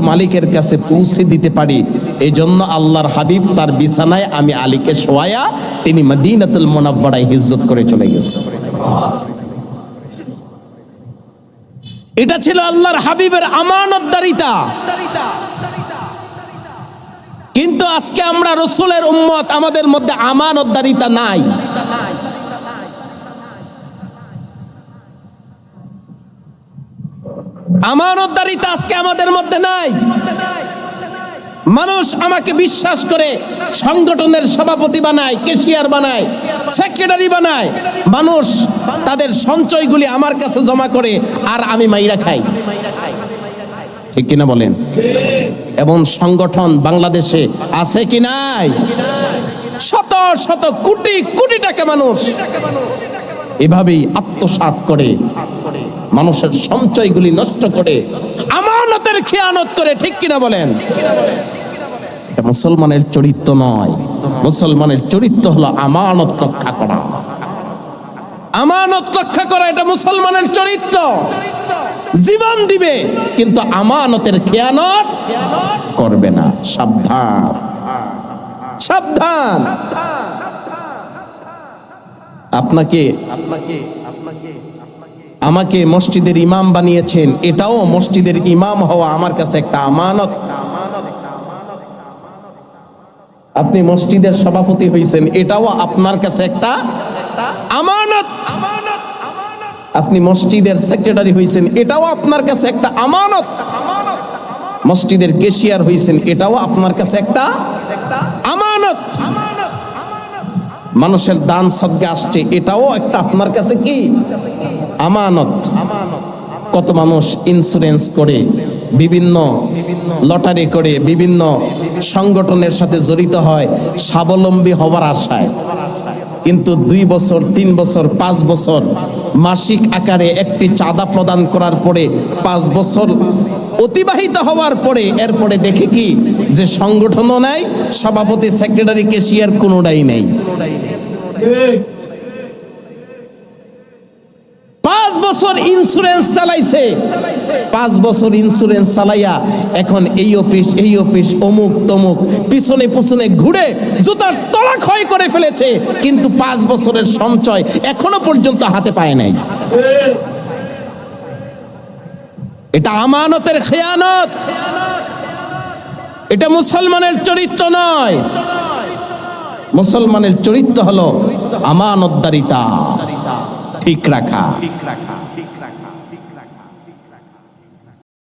মালিকের কাছে পৌঁছে দিতে পারি। এই জন্য আল্লাহর হাবিব তার বিছানায় আমি আলীকে শোয়ায়া তিনি মদিনাতুল মুনাওয়ারায় হিজরত করে চলে গেছে। এটা ছিল আল্লাহর হাবিবের আমানতদারিতা। কিন্তু আজকে আমরা রাসূলের উম্মত, আমাদের মধ্যে আমানতদারিতা নাই। আমানতদারিতা আজকে আমাদের মধ্যে নাই। মানুষ আমাকে বিশ্বাস করে সংগঠনের সভাপতি বানায়, ক্যাশিয়ার বানায়, সেক্রেটারি বানায়। মানুষ তাদের সঞ্চয়গুলি আমার কাছে জমা করে আর আমি মাইরা খাই। ঠিক কিনা বলেন? এবং সংগঠন বাংলাদেশে আছে কি নাই? শত শত কোটি কোটি টাকা মানুষ এভাবেই আত্মসাৎ করে, মানুষের সঞ্চয়গুলি নষ্ট করে, আমানতের খেয়ানত করে। ঠিক কিনা বলেন? এটা মুসলমানের চরিত্র নয়। মুসলমানের চরিত্র হলো আমানত রক্ষা করা। আমানত রক্ষা করা এটা মুসলমানের চরিত্র। জীবন দিবে কিন্তু আমানতের খেয়ানত করবে না। সাবধান, সাবধান। আমাকে মসজিদের ইমাম বানিয়েছেন, এটাও মসজিদের ইমাম হওয়া আমার কাছে একটা আমানত। আপনি মসজিদের সভাপতি হয়েছেন, এটাও আপনার কাছে একটা আমানত। আপনি মসজিদের সেক্রেটারি হয়েছেন, এটাও আপনার কাছে একটা আমানত। মসজিদের ক্যাশিয়ার হয়েছেন, এটাও আপনার কাছে একটা আমানত। মানুষের দান সদকা আসছে, এটাও একটা আপনার কাছে কি আমানত। কত মানুষ ইন্স্যুরেন্স করে, বিভিন্ন লটারি করে, বিভিন্ন সংগঠনের সাথে জড়িত হয় স্বাবলম্বী হওয়ার আশায়। কিন্তু 2 বছর, 3 বছর, 5 বছর মাসিক আকারে একটি চাঁদা প্রদান করার পরে 5 বছর অতিবাহিত হওয়ার পরে এরপরে দেখে কি যে সংগঠনও নাই, সভাপতি, সেক্রেটারি, ক্যাশিয়ার কোনোটাই নেই। 5 বছর ইন্স্যুরেন্স চালাইছে, 5 বছর ইন্স্যুরেন্স চালাইয়া এখন এই অফিস অমুক তমুক পিছনে পিছনে ঘুরে জুতার তলা ক্ষয় করে ফেলেছে, কিন্তু 5 বছরের সঞ্চয় এখনো পর্যন্ত হাতে পায় নাই। এটা আমানতের খেয়ানত। এটা মুসলমানের চরিত্র নয়। মুসলমানের চরিত্র হলো আমানতদারিতা, ঠিক রাখা।